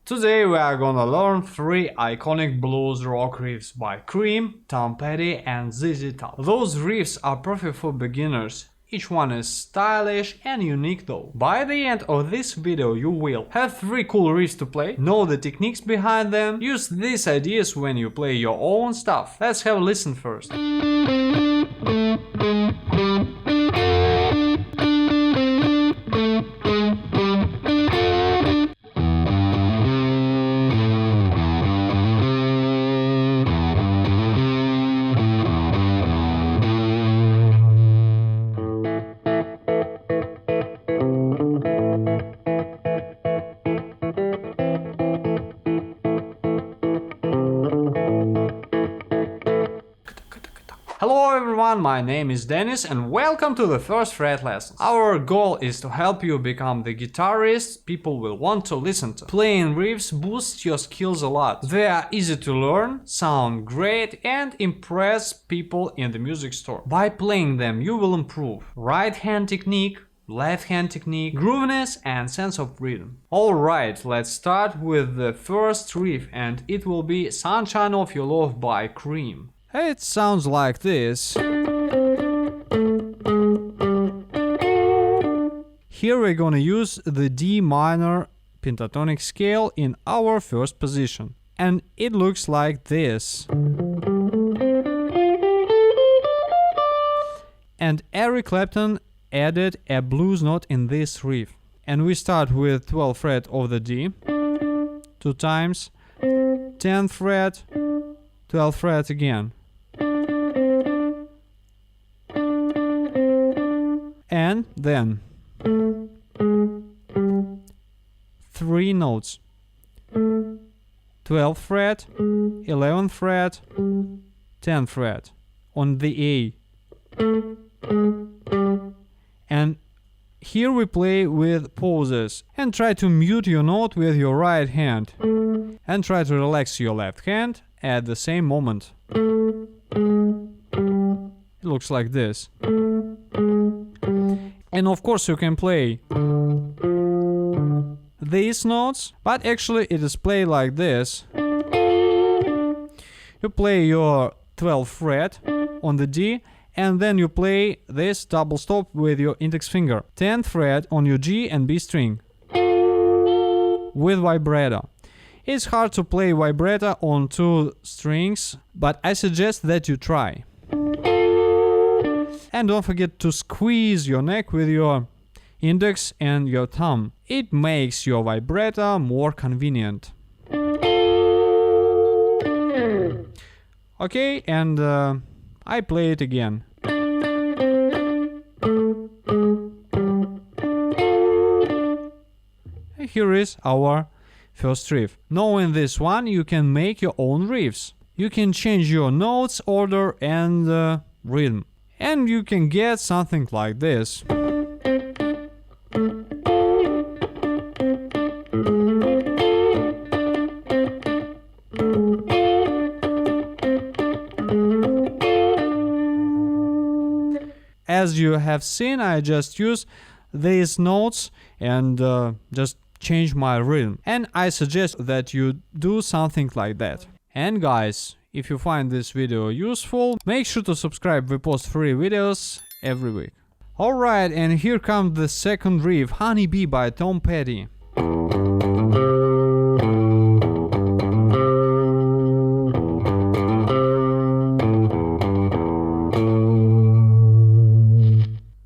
Today we are gonna learn 3 iconic blues rock riffs by Cream, Tom Petty and ZZ Top. Those riffs are perfect for beginners. Each one is stylish and unique though. By the end of this video you will have 3 cool riffs to play, know the techniques behind them, use these ideas when you play your own stuff. Let's have a listen first. Hello everyone, my name is Dennis and welcome to the first fret lessons. Our goal is to help you become the guitarist people will want to listen to. Playing riffs boosts your skills a lot. They are easy to learn, sound great and impress people in the music store. By playing them you will improve right hand technique, left hand technique, grooviness and sense of rhythm. Alright, let's start with the first riff and it will be Sunshine of Your Love by Cream. It sounds like this. Here we're gonna use the D minor pentatonic scale in our first position. And it looks like this. And Eric Clapton added a blues note in this riff. And we start with 12th fret of the D, 2 times, 10th fret, 12th fret again. And then 3 notes, 12th fret, 11th fret, 10th fret on the A. And here we play with pauses and try to mute your note with your right hand and try to relax your left hand at the same moment. It looks like this. And of course you can play these notes, but actually it is played like this. You play your 12th fret on the D and then you play this double stop with your index finger. 10th fret on your G and B string with vibrato. It's hard to play vibrato on 2 strings, but I suggest that you try. And don't forget to squeeze your neck with your index and your thumb. It makes your vibrato more convenient. Okay, and I play it again. Here is our first riff. Knowing this one, you can make your own riffs. You can change your notes, order and rhythm. And you can get something like this. As you have seen, I just use these notes and just change my rhythm. And I suggest that you do something like that. And guys, if you find this video useful, make sure to subscribe. We post free videos every week. Alright, and here comes the second riff, Honey Bee by Tom Petty.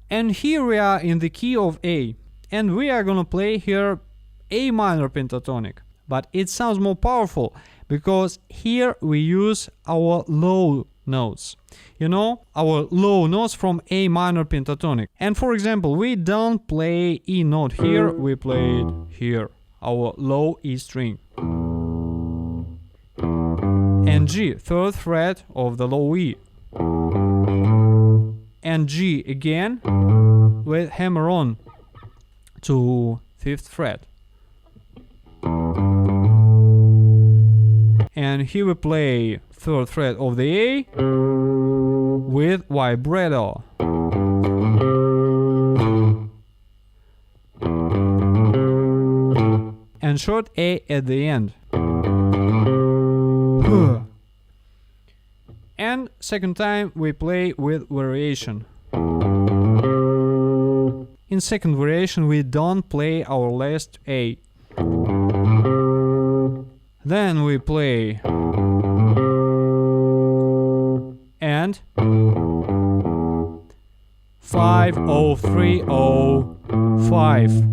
And here we are in the key of A. And we are gonna play here A minor pentatonic. But it sounds more powerful because here we use our low notes. You know, our low notes from A minor pentatonic. And for example, we don't play E note here, we play it here, our low E string. And G, 3rd fret of the low E. And G again with hammer on to 5th fret. And here we play 3rd fret of the A with vibrato. and and short A at the end. And second time we play with variation. In second variation we don't play our last A. Then we play and 5-0-3-0-5.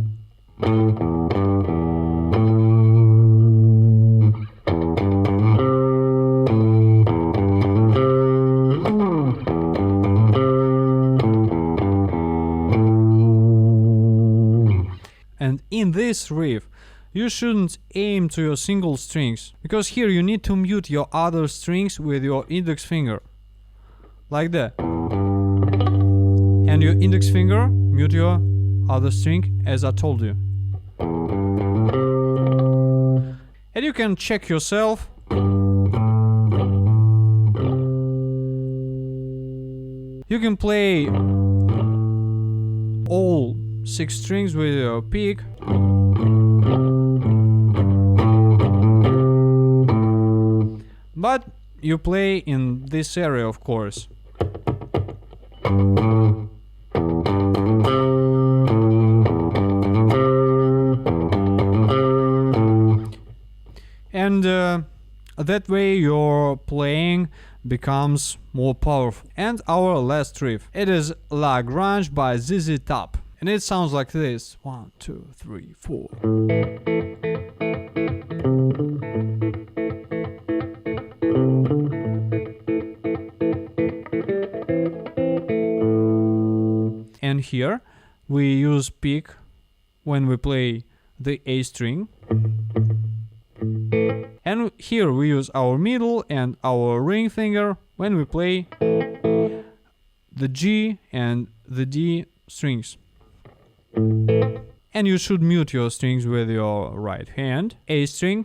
And in this riff, you shouldn't aim to your single strings, because here you need to mute your other strings with your index finger. Like that. And your index finger mute your other string, as I told you. And you can check yourself. You can play all 6 strings with your pick. But you play in this area, of course. And that way your playing becomes more powerful. And our last riff, it is La Grange by ZZ Top. And it sounds like this. 1, 2, 3, 4. And here we use pick when we play the A string. And here we use our middle and our ring finger when we play the G and the D strings. And you should mute your strings with your right hand, A string,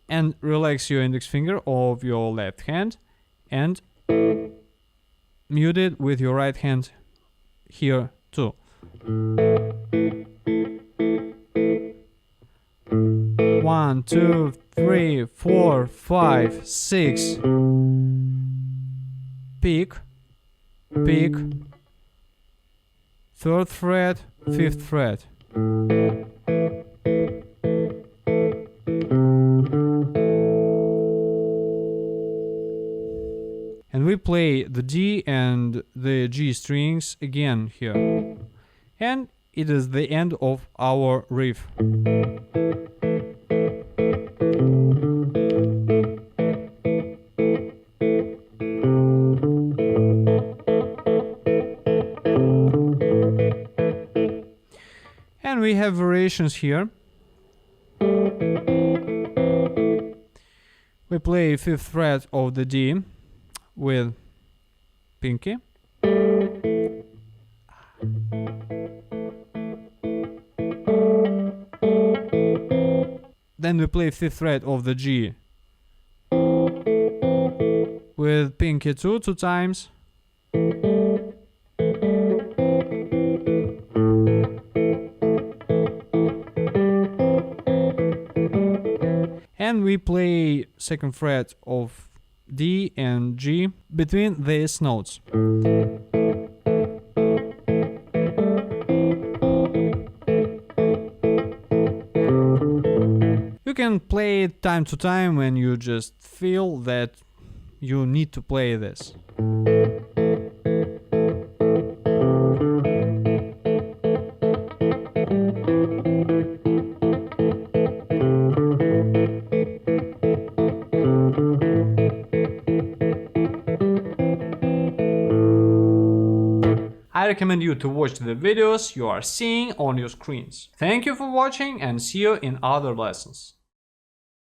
and relax your index finger of your left hand and mute it with your right hand here too. One, 2, 3, 4, 5, 6. Pick, pick. 3rd fret, 5th fret. And we play the D and the G strings again here. And it is the end of our riff. And we have variations here. We play 5th fret of the D with pinky. Then we play 5th fret of the G with pinky two times. And we play 2nd fret of D and G between these notes. You can play it time to time when you just feel that you need to play this. I recommend you to watch the videos you are seeing on your screens. Thank you for watching and see you in other lessons.